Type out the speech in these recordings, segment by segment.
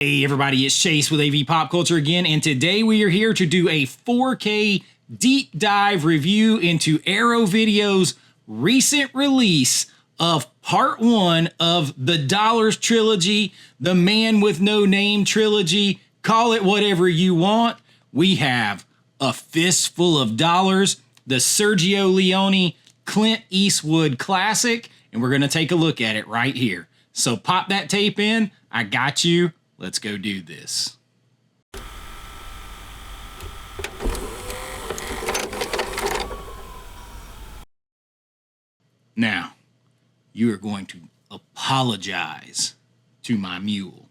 Hey everybody, it's Chase with AV Pop Culture again, and today we are here to do a 4K deep dive review into Arrow Video's recent release of part 1 of the Dollars trilogy, the Man with No Name trilogy, call it whatever you want. We have A Fistful of Dollars, the Sergio Leone Clint Eastwood classic, and we're going to take a look at it right here. So pop that tape in, I got you. Let's go do this. Now, you are going to apologize to my mule.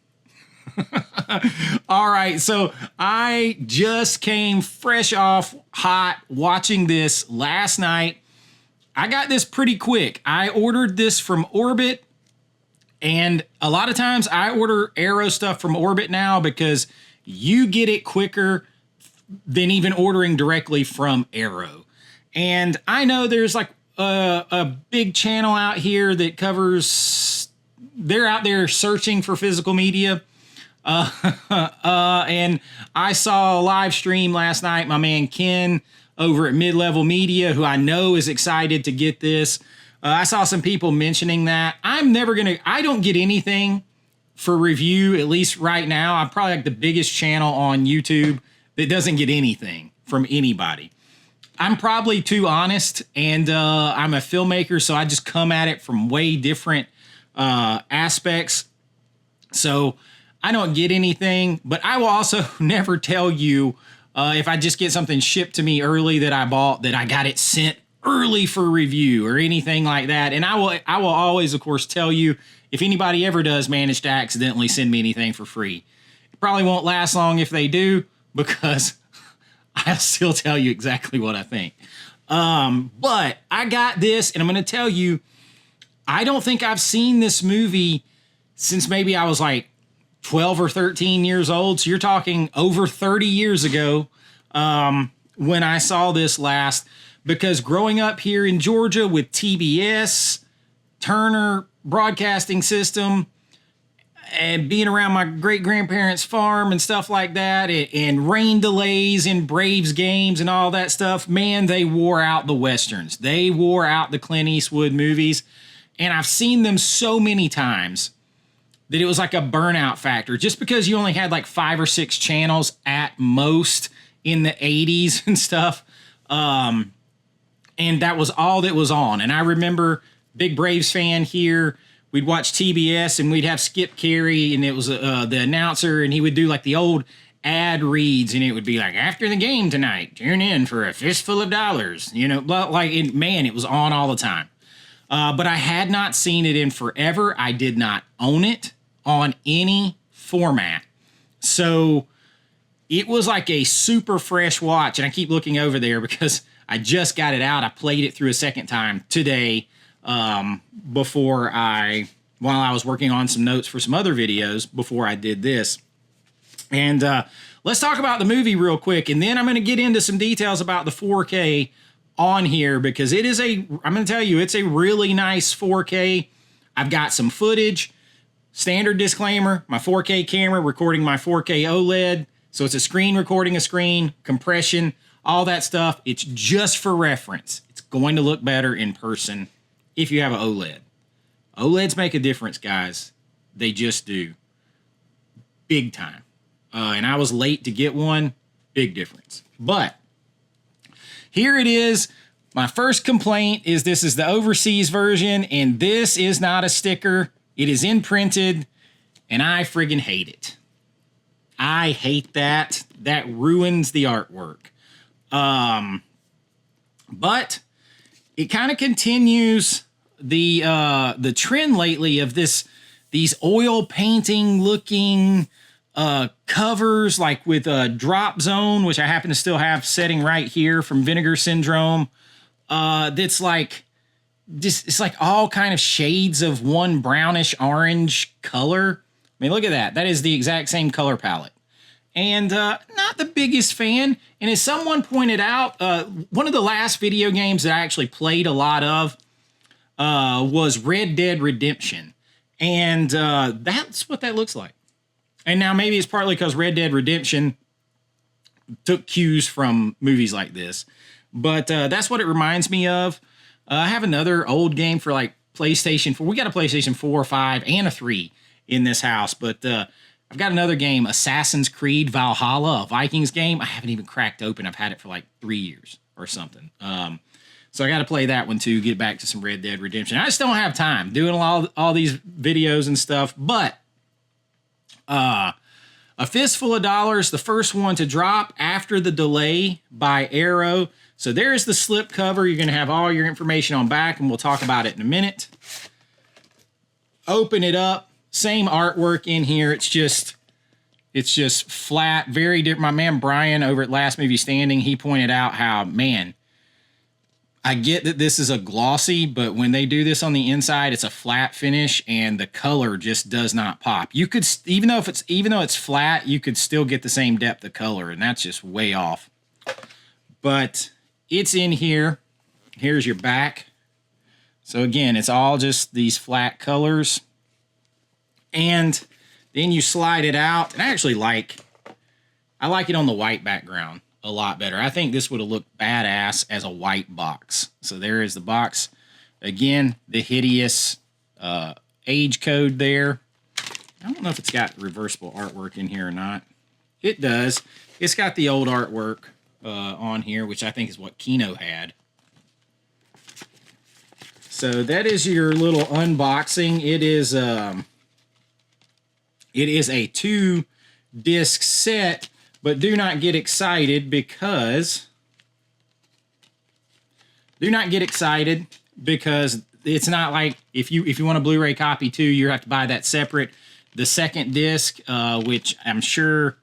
All right, so I just came fresh off hot watching this last night. I got this pretty quick. I ordered this from Orbit. And a lot of times I order Arrow stuff from Orbit now because you get it quicker than even ordering directly from Arrow. And I know there's like a big channel out here that covers, they're out there searching for physical media. And I saw a live stream last night, my man Ken over at Mid-Level Media, who I know is excited to get this. I saw some people mentioning that. I don't get anything for review, at least right now. I'm probably like the biggest channel on YouTube that doesn't get anything from anybody. I'm probably too honest, and I'm a filmmaker, so I just come at it from way different aspects. So I don't get anything, but I will also never tell you if I just get something shipped to me early that I bought, that I got it sent early for review or anything like that. And I will always, of course, tell you if anybody ever does manage to accidentally send me anything for free. It probably won't last long if they do, because I'll still tell you exactly what I think. But I got this, and I'm going to tell you, I don't think I've seen this movie since maybe I was like 12 or 13 years old. So you're talking over 30 years ago when I saw this last. Because growing up here in Georgia with TBS, Turner Broadcasting System, and being around my great-grandparents' farm and stuff like that, and rain delays in Braves games and all that stuff, man, they wore out the Westerns. They wore out the Clint Eastwood movies. And I've seen them so many times that it was like a burnout factor. Just because you only had like 5 or 6 channels at most in the 80s and stuff, and that was all that was on. And I remember, big Braves fan here, we'd watch TBS and we'd have Skip Carey, and it was the announcer, and he would do like the old ad reads, and it would be like, after the game tonight, tune in for A Fistful of Dollars. You know, like, man, it was on all the time. But I had not seen it in forever. I did not own it on any format. So it was like a super fresh watch. And I keep looking over there because I just got it out. I played it through a second time today while I was working on some notes for some other videos before I did this. And let's talk about the movie real quick, and then I'm going to get into some details about the 4K on here, because I'm going to tell you, it's a really nice 4K. I've got some footage. Standard disclaimer, my 4K camera recording my 4K OLED. So it's a screen recording a screen, compression, all that stuff. It's just for reference. It's going to look better in person if you have an OLED. OLEDs make a difference, guys. They just do. Big time. And I was late to get one. Big difference. But here it is. My first complaint is this is the overseas version, and this is not a sticker. It is imprinted, and I friggin' hate it. I hate that. That ruins the artwork. But it kind of continues the trend lately of these oil painting looking covers, like with a Drop Zone, which I happen to still have setting right here from Vinegar Syndrome. That's like it's like all kind of shades of one brownish orange color. I mean, look at that. That is the exact same color palette. And not the biggest fan. And as someone pointed out, one of the last video games that I actually played a lot of was Red Dead Redemption. And that's what that looks like. And now maybe it's partly because Red Dead Redemption took cues from movies like this. But that's what it reminds me of. I have another old game for like PlayStation 4. We got a PlayStation 4, 5, and a 3 in this house. But I've got another game, Assassin's Creed Valhalla, a Vikings game. I haven't even cracked open. I've had it for like 3 years or something. So I got to play that one too, get back to some Red Dead Redemption. I just don't have time doing all these videos and stuff. But A Fistful of Dollars, the first one to drop after the delay by Arrow. So there's the slip cover. You're going to have all your information on back, and we'll talk about it in a minute. Open it up. Same artwork in here. It's just flat, very different. My man Brian over at Last Movie Standing, he pointed out how, man, I get that this is a glossy, but when they do this on the inside, it's a flat finish, and the color just does not pop. You could, even though it's flat, you could still get the same depth of color, and that's just way off. But it's in here. Here's your back. So again, it's all just these flat colors. And then you slide it out. And I like it on the white background a lot better. I think this would have looked badass as a white box. So there is the box. Again, the hideous age code there. I don't know if it's got reversible artwork in here or not. It does. It's got the old artwork on here, which I think is what Kino had. So that is your little unboxing. It is a 2-disc set, but do not get excited because it's not like if you want a Blu-ray copy too, you have to buy that separate. The second disc, which I'm sure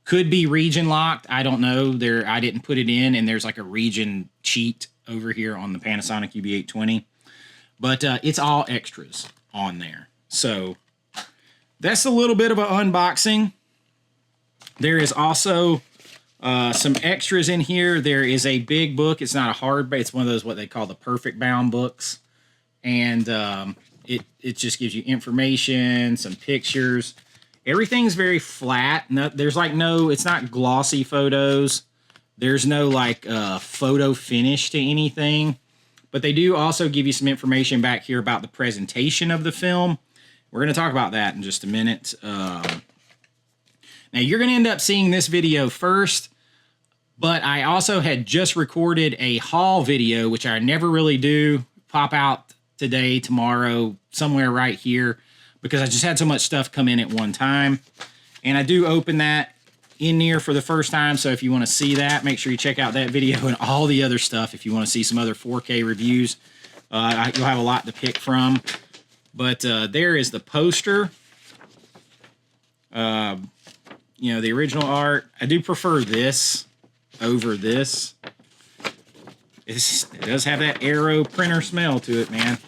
could be region locked. I don't know. I didn't put it in, and there's like a region cheat over here on the Panasonic UB820. But it's all extras on there. So that's a little bit of an unboxing. There is also some extras in here. There is a big book. It's not a hardback. It's one of those what they call the perfect bound books. And it just gives you information, some pictures. Everything's very flat. No, it's not glossy photos. There's no like photo finish to anything. But they do also give you some information back here about the presentation of the film. We're going to talk about that in just a minute. Now, you're going to end up seeing this video first, but I also had just recorded a haul video, which I never really do. Pop out today, tomorrow, somewhere right here, because I just had so much stuff come in at one time. And I do open that in here for the first time, so if you want to see that, make sure you check out that video and all the other stuff. If you want to see some other 4K reviews, you'll have a lot to pick from. But there is the poster. The original art. I do prefer this over this. It does have that Arrow printer smell to it, man.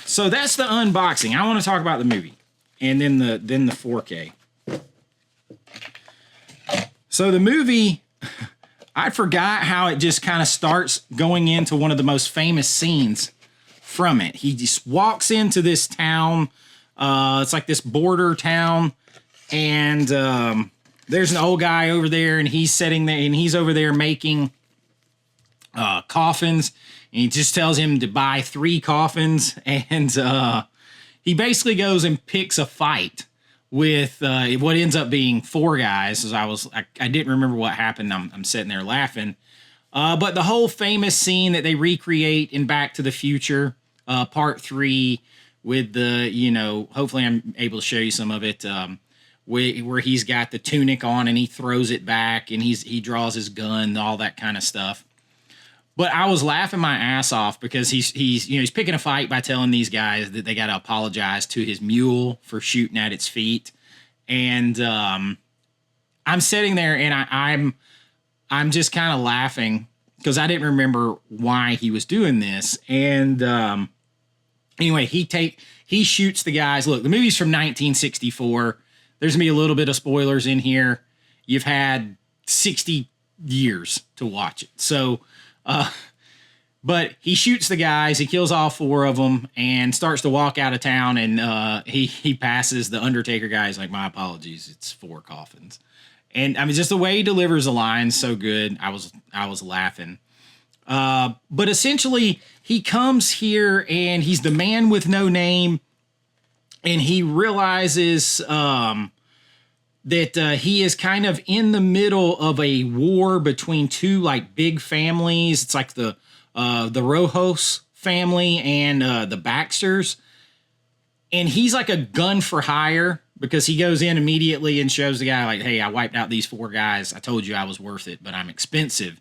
So that's the unboxing. I want to talk about the movie, and then the 4K. So the movie, I forgot how it just kind of starts going into one of the most famous scenes from it. He just walks into this town. It's like this border town, and there's an old guy over there, and he's sitting there, and he's over there making coffins. And he just tells him to buy 3 coffins, and he basically goes and picks a fight with what ends up being 4 guys. As I didn't remember what happened. I'm sitting there laughing. But the whole famous scene that they recreate in Back to the Future, Part 3, with the, hopefully I'm able to show you some of it, where he's got the tunic on and he throws it back and he draws his gun, all that kind of stuff. But I was laughing my ass off because he's picking a fight by telling these guys that they got to apologize to his mule for shooting at its feet. And I'm sitting there and I'm just kind of laughing because I didn't remember why he was doing this. And anyway, he shoots the guys. Look, the movie's from 1964. There's gonna be a little bit of spoilers in here. You've had 60 years to watch it. So But he shoots the guys, he kills all 4 of them, and starts to walk out of town. And he passes the Undertaker guy. He's like, "My apologies, it's 4 coffins." And I mean, just the way he delivers the lines, so good. I was laughing. But essentially, he comes here and he's the man with no name, and he realizes that he is kind of in the middle of a war between 2 like big families. It's like the Rojos family and the Baxters. And he's like a gun for hire because he goes in immediately and shows the guy like, "Hey, I wiped out these 4 guys. I told you I was worth it, but I'm expensive."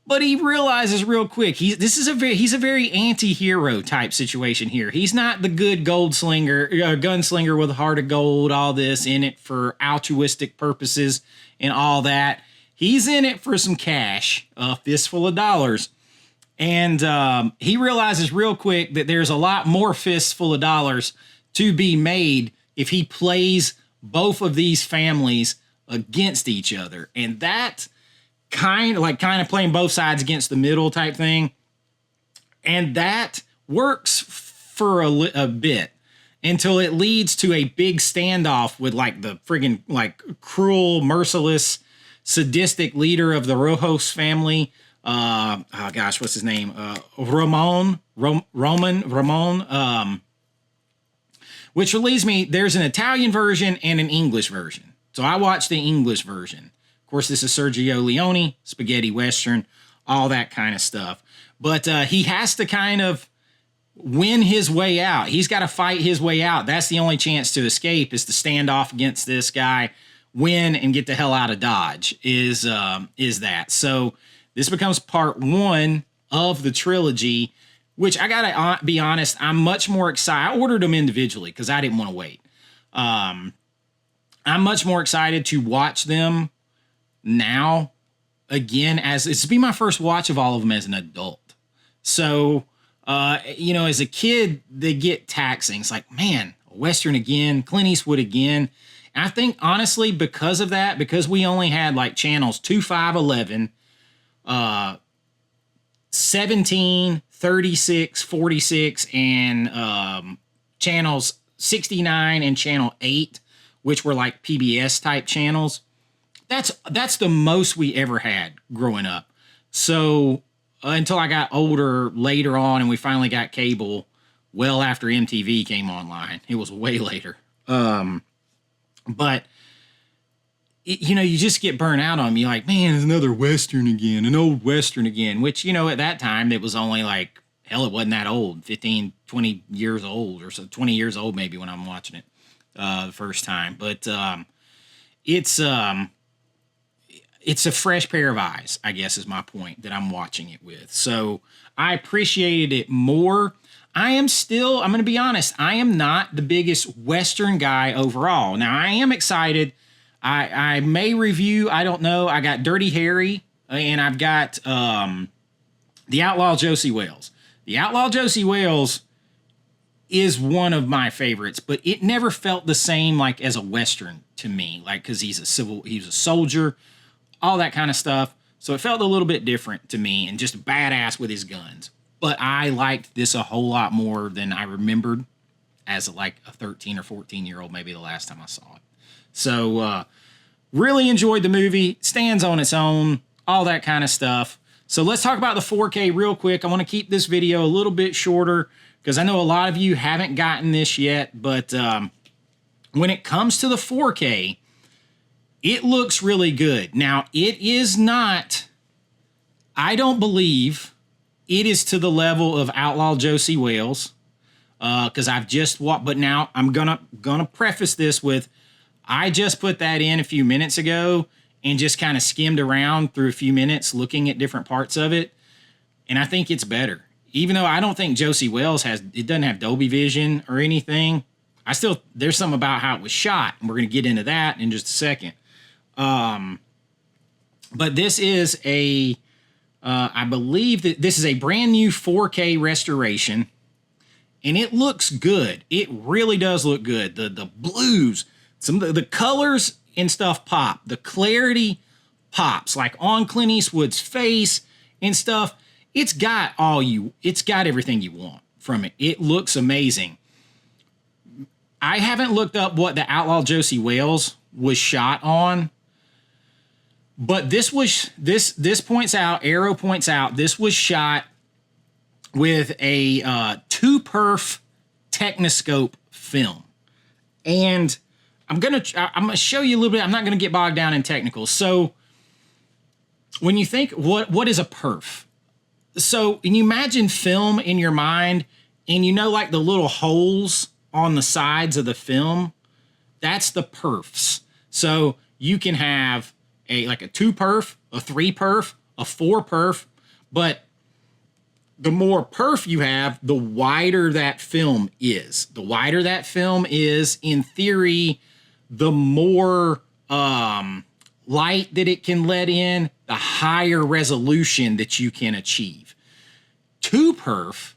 But he realizes real quick he's a very anti-hero type situation here. He's not the good gunslinger with a heart of gold, all this in it for altruistic purposes and all that. He's in it for some cash, a fistful of dollars. And he realizes real quick that there's a lot more fistful of dollars to be made if he plays both of these families against each other. And that kind of playing both sides against the middle type thing. And that works for a bit until it leads to a big standoff with like the friggin' like cruel, merciless, sadistic leader of the Rojos family. What's his name? Ramon. Which leads me, there's an Italian version and an English version. So I watched the English version. Of course, this is Sergio Leone, spaghetti western, all that kind of stuff. But he has to kind of win his way out. He's got to fight his way out. That's the only chance to escape, is to stand off against this guy, win, and get the hell out of Dodge, is that. So this becomes part 1 of the trilogy, which I got to be honest, I'm much more excited. I ordered them individually because I didn't want to wait. I'm much more excited to watch them now again, as it's be my first watch of all of them as an adult. So, as a kid, they get taxing. It's like, man, a Western again, Clint Eastwood again. And I think honestly, because of that, because we only had like channels 2, 5, 11, 17, 36, 46, and channels 69 and channel 8, which were like PBS type channels. That's the most we ever had growing up. So until I got older later on and we finally got cable, well after MTV came online. It was way later. But you just get burnt out on them. You're like, man, it's another Western again, an old Western again, which, at that time it was only like, hell, it wasn't that old, 15, 20 years old or so, 20 years old maybe when I'm watching it the first time. But it's a fresh pair of eyes, I guess is my point, that I'm watching it with. So I appreciated it more. I'm going to be honest, I am not the biggest Western guy overall. Now, I am excited. I may review, I don't know. I got Dirty Harry, and I've got The Outlaw Josie Wales. The Outlaw Josie Wales is one of my favorites, but it never felt the same like as a Western to me, like because he's a soldier, all that kind of stuff. So it felt a little bit different to me and just badass with his guns. But I liked this a whole lot more than I remembered as like a 13 or 14-year-old, maybe the last time I saw it. So really enjoyed the movie, stands on its own, all that kind of stuff. So let's talk about the 4K real quick. I want to keep this video a little bit shorter because I know a lot of you haven't gotten this yet. But when it comes to the 4K, it looks really good. Now, it is not, I don't believe it is to the level of Outlaw Josie Wales, because I've just watched, but now I'm gonna preface this with, I just put that in a few minutes ago and just kind of skimmed around through a few minutes looking at different parts of it, and I think it's better. Even though I don't think Josie Wales doesn't have Dolby Vision or anything, there's something about how it was shot, and we're gonna get into that in just a second. But this is I believe that this is a brand new 4K restoration, and it looks good. It really does look good. The blues, some of the colors and stuff pop. The clarity pops, like on Clint Eastwood's face and stuff. it's got everything you want from it. It looks amazing. I haven't looked up what the Outlaw Josie Wales was shot on, but this points out, Arrow points out, this was shot with a 2-perf Technoscope film. And I'm gonna show you a little bit. I'm not gonna get bogged down in technicals. So when you think what is a perf? So and you imagine film in your mind, and you know, like the little holes on the sides of the film, that's the perfs. So you can have a 2-perf, a 3-perf, a 4-perf, but the more perf you have, the wider that film is. The wider that film is, in theory, the more light that it can let in, the higher resolution that you can achieve. 2-perf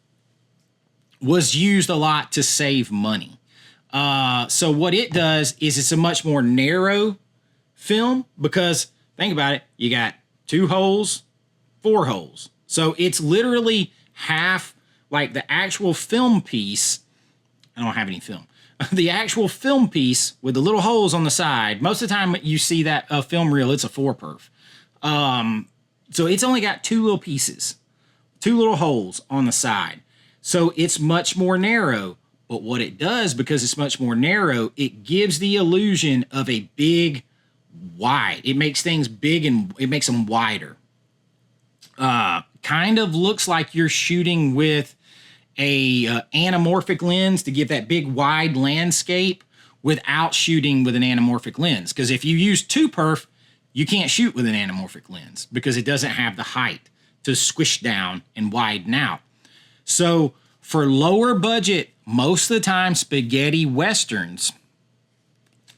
was used a lot to save money. So what it does is it's a much more narrow film, because think about it, you got 2 holes, 4 holes. So it's literally half, like the actual film piece. I don't have any film. The actual film piece with the little holes on the side, most of the time you see that film reel, it's a 4-perf. So it's only got 2 little pieces, 2 little holes on the side. So it's much more narrow. But what it does, because it's much more narrow, it gives the illusion of a big wide. It makes things big and it makes them wider. Kind of looks like you're shooting with a anamorphic lens to give that big wide landscape without shooting with an anamorphic lens. Because if you use 2-perf, you can't shoot with an anamorphic lens because it doesn't have the height to squish down and widen out. So for lower budget, most of the time spaghetti westerns,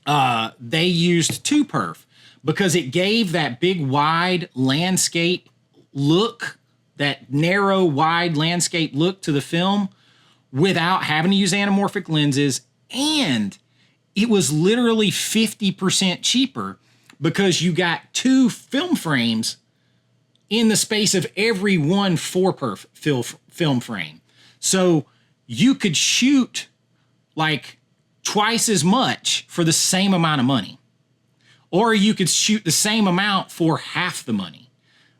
they used 2-perf because it gave that big wide landscape look, that narrow wide landscape look to the film without having to use anamorphic lenses. And it was literally 50% cheaper because you got 2 film frames in the space of every one 4-perf film frame. So you could shoot like twice as much for the same amount of money. Or you could shoot the same amount for half the money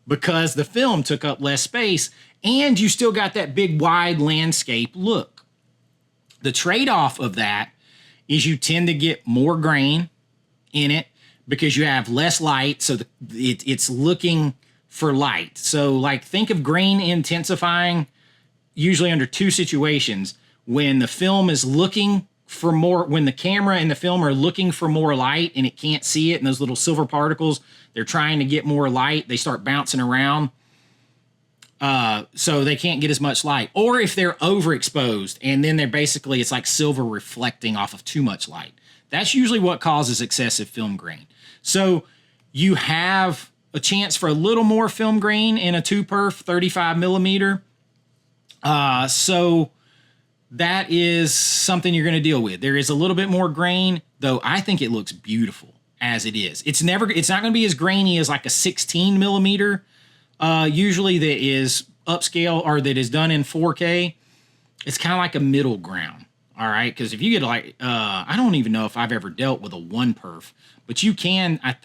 because the film took up less space and you still got that big wide landscape look. The trade-off of that is you tend to get more grain in it because you have less light, so it's looking for light. So like think of grain intensifying usually under 2 situations. When the film is looking for more, when the camera and the film are looking for more light and it can't see it, and those little silver particles, they're trying to get more light, they start bouncing around. So they can't get as much light. Or if they're overexposed and then it's like silver reflecting off of too much light. That's usually what causes excessive film grain. So you have a chance for a little more film grain in a 2-perf 35 millimeter. So that is something you're going to deal with. There is a little bit more grain, though I think it looks beautiful as it is. It's not going to be as grainy as like a 16 millimeter, usually that is upscale or that is done in 4K. It's kind of like a middle ground. All right. Because if you get like, I don't even know if I've ever dealt with a 1-perf, but you can, I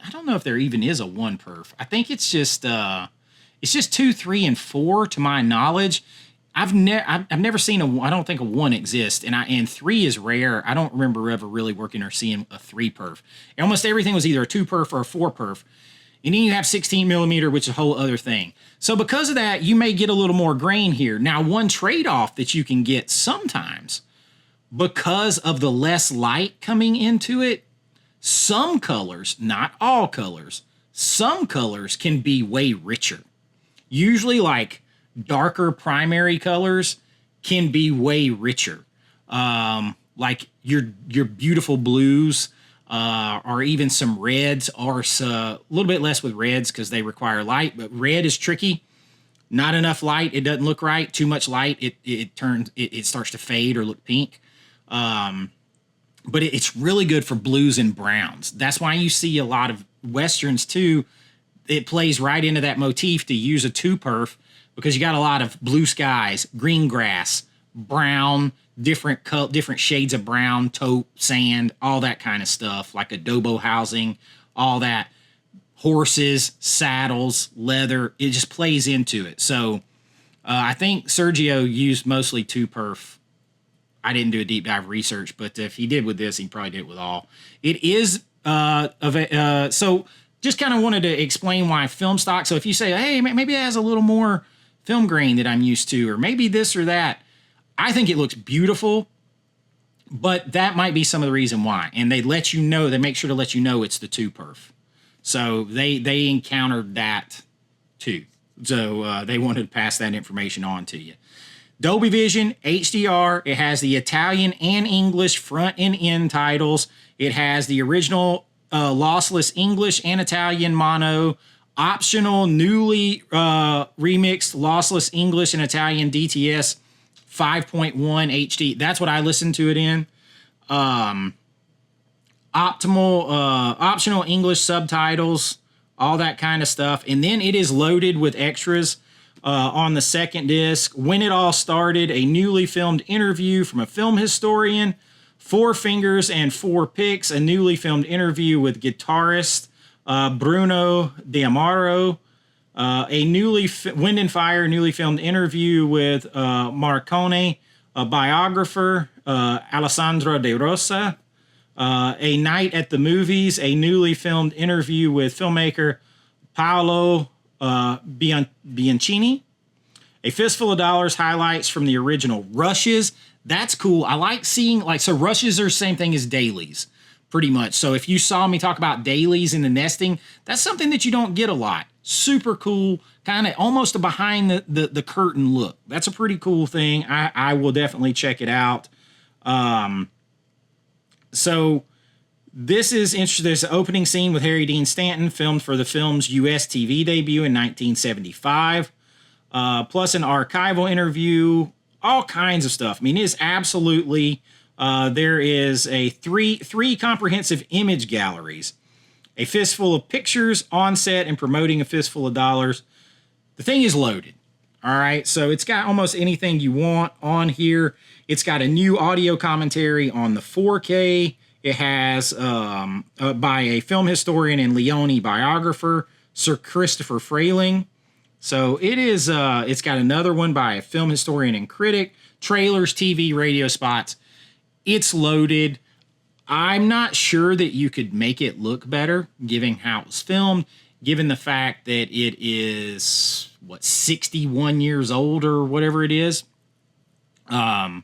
don't know if there even is a 1-perf. I think it's just 2, 3, and 4 to my knowledge. I've never seen I don't think a 1 exists, and 3 is rare. I don't remember ever really working or seeing a 3-perf. And almost everything was either a 2-perf or a 4-perf. And then you have 16 millimeter, which is a whole other thing. So because of that, you may get a little more grain here. Now, one trade-off that you can get sometimes, because of the less light coming into it, some colors, not all colors, some colors can be way richer. Usually like darker primary colors can be way richer. Like your beautiful blues, or even some reds, or a little bit less with reds because they require light, but red is tricky. Not enough light, it doesn't look right. Too much light, it starts to fade or look pink. But it's really good for blues and browns. That's why you see a lot of westerns too. it plays right into that motif to use a two-perf because you got a lot of blue skies, green grass, brown, different shades of brown, taupe, sand, all that kind of stuff, like adobo housing, all that. Horses, saddles, leather, it just plays into it. So I think Sergio used mostly two-perf. I didn't do a deep dive research, but if he did with this, he probably did it with all. It is so just kind of wanted to explain why film stock. So if you say, hey, maybe it has a little more film grain that I'm used to, or maybe this or that, I think it looks beautiful, but that might be some of the reason why. And they let you know, they make sure to let you know it's the two-perf. So they encountered that too. So they wanted to pass that information on to you. Dolby Vision, HDR. It has the Italian and English front and end titles. It has the original lossless English and Italian mono, optional newly remixed lossless English and Italian DTS 5.1 HD. That's what I listened to it in. Optional English subtitles, all that kind of stuff. And then it is loaded with extras on the second disc. When It All Started, a newly filmed interview from a film historian, 4 Fingers and 4 Picks, a newly filmed interview with guitarist Bruno D'Amaro, a Wind and Fire newly filmed interview with Marcone, a biographer, Alessandro De Rosa, A Night at the Movies, a newly filmed interview with filmmaker Paolo Bianchini. A Fistful of Dollars highlights from the original Rushes. That's cool. I like seeing, so Rushes are the same thing as dailies, pretty much. So if you saw me talk about dailies in the nesting, that's something that you don't get a lot. Super cool, kind of almost a behind the curtain look. That's a pretty cool thing. I will definitely check it out. So this is interesting. There's an opening scene with Harry Dean Stanton, filmed for the film's U.S. TV debut in 1975. Plus an archival interview, all kinds of stuff. I mean, it is absolutely, there is a three comprehensive image galleries, a fistful of pictures on set and promoting A Fistful of Dollars. The thing is loaded. All right. So it's got almost anything you want on here. It's got a new audio commentary on the 4K. It has, by a film historian and Leone biographer, Sir Christopher Frayling. So it is, it's got another one by a film historian and critic, trailers, TV, radio spots. It's loaded. I'm not sure that you could make it look better, given how it was filmed, given the fact that it is, 61 years old or whatever it is. And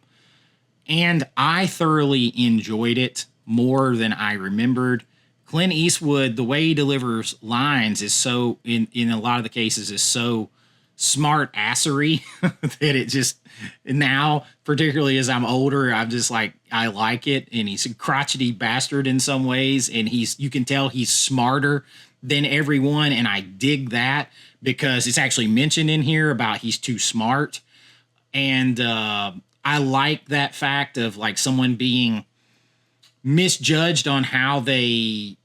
I thoroughly enjoyed it more than I remembered. Clint Eastwood, the way he delivers lines is so, in a lot of the cases, is so smart assery that it just, now, particularly as I'm older, I'm just like, I like it. And he's a crotchety bastard in some ways. And you can tell he's smarter than everyone. And I dig that because it's actually mentioned in here about he's too smart. And I like that fact of someone being misjudged on how they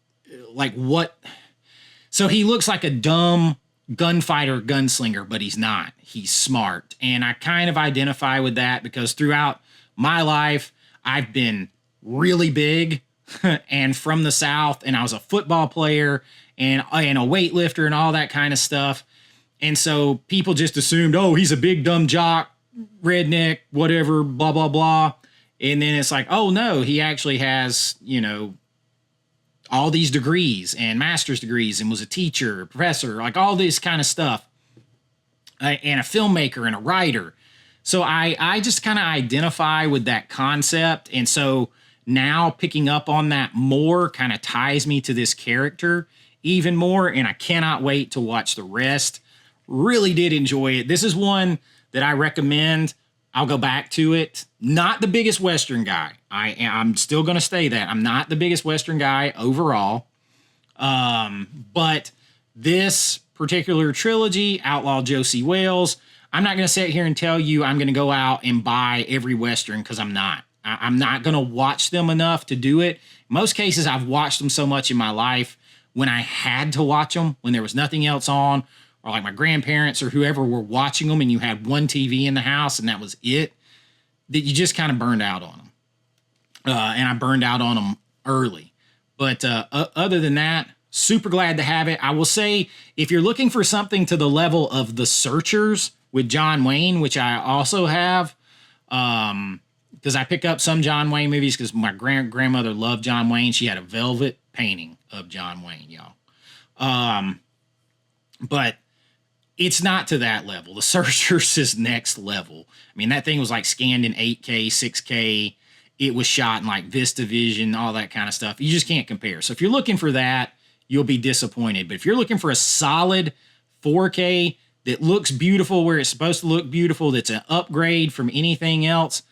so he looks like a dumb gunfighter gunslinger, but he's not. He's smart. And I kind of identify with that because throughout my life, I've been really big and from the South, and I was a football player and a weightlifter and all that kind of stuff. And so people just assumed, oh, he's a big dumb jock, redneck, whatever, blah, blah, blah. And then it's like, oh, no, he actually has, all these degrees and master's degrees and was a teacher, a professor, all this kind of stuff, and a filmmaker and a writer. So I just kind of identify with that concept. And so now picking up on that more kind of ties me to this character even more. And I cannot wait to watch the rest. Really did enjoy it. This is one that I recommend. I'll go back to it. Not the biggest Western guy. I'm still going to stay that. I'm not the biggest Western guy overall. But this particular trilogy, Outlaw Josie Wales, I'm not going to sit here and tell you I'm going to go out and buy every Western because I'm not. I'm not going to watch them enough to do it. In most cases, I've watched them so much in my life when I had to watch them, when there was nothing else on, or like my grandparents or whoever were watching them and you had one TV in the house and that was it, that you just kind of burned out on them. And I burned out on them early. But other than that, super glad to have it. I will say, if you're looking for something to the level of The Searchers with John Wayne, which I also have, because I pick up some John Wayne movies because my grandmother loved John Wayne. She had a velvet painting of John Wayne, y'all. But it's not to that level. The Searchers is next level. I mean, that thing was like scanned in 8K, 6K. It was shot in like VistaVision, all that kind of stuff. You just can't compare. So if you're looking for that, you'll be disappointed. But if you're looking for a solid 4K that looks beautiful where it's supposed to look beautiful, that's an upgrade from anything else,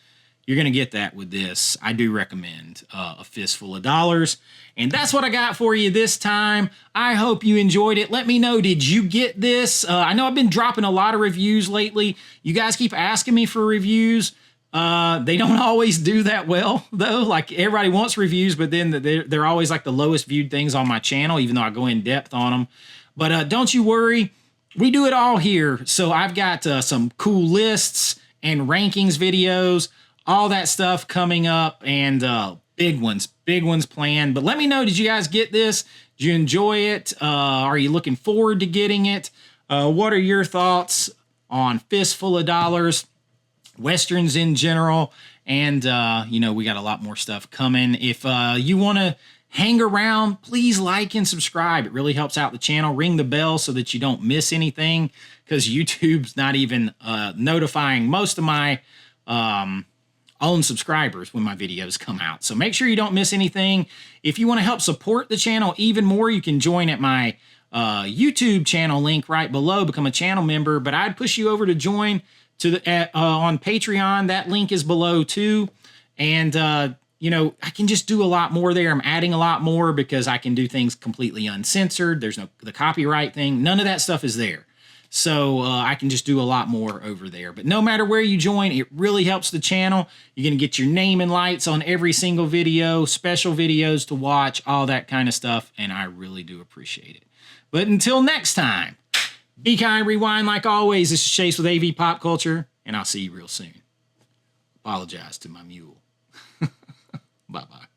you're going to get that with this. I do recommend A Fistful of Dollars. And that's what I got for you this time. I hope you enjoyed it. Let me know, did you get this? I know I've been dropping a lot of reviews lately. You guys keep asking me for reviews. They don't always do that well, though. Like, everybody wants reviews, but then they're always like the lowest viewed things on my channel, even though I go in depth on them. But don't you worry. We do it all here. So I've got some cool lists and rankings videos, all that stuff coming up, and big ones planned. But let me know, did you guys get this? Did you enjoy it? Are you looking forward to getting it? What are your thoughts on Fistful of Dollars, Westerns in general? And, we got a lot more stuff coming. If you want to hang around, please like and subscribe. It really helps out the channel. Ring the bell so that you don't miss anything, because YouTube's not even notifying most of my own subscribers when my videos come out. So make sure you don't miss anything. If you want to help support the channel even more, you can join at my YouTube channel link right below, become a channel member. But I'd push you over to join on Patreon. That link is below too. And, I can just do a lot more there. I'm adding a lot more because I can do things completely uncensored. There's the copyright thing. None of that stuff is there. So I can just do a lot more over there. But no matter where you join, it really helps the channel. You're going to get your name and lights on every single video, special videos to watch, all that kind of stuff. And I really do appreciate it. But until next time, be kind, rewind like always. This is Chase with AV Pop Culture, and I'll see you real soon. Apologize to my mule. Bye-bye.